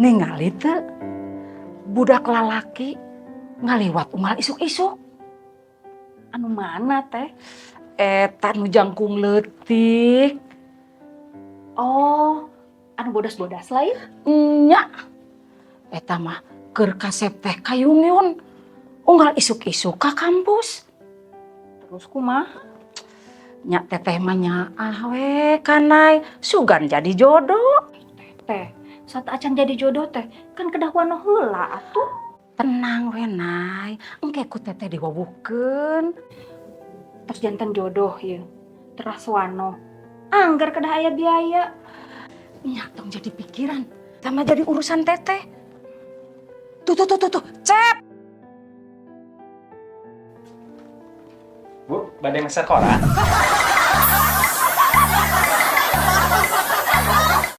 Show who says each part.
Speaker 1: ningali teu budak lalaki ngaliwat unggal isuk-isuk.
Speaker 2: Anu mana teh?
Speaker 1: Eta nu jangkung leutik.
Speaker 2: Oh, anu bodas-bodas lain?
Speaker 1: Nya. Eta mah keur kasep teh kayungyun. Unggal isuk-isuk ka kampus.
Speaker 2: Terus kumaha?
Speaker 1: Nya teteh mah nyaah we kanai sugan jadi jodoh.
Speaker 2: Teh, saat acan jadi jodoh teh, kan kedahuan heula atuh.
Speaker 1: Tenang we Nay, engke ku teteh diwawuhkeun.
Speaker 2: Terus jantan jodoh ya. Teras wano. Anggar kedah aya biaya.
Speaker 1: Nya tong jadi pikiran, sama jadi urusan teteh. Tuh, cep.
Speaker 3: Bu, badai masak koran?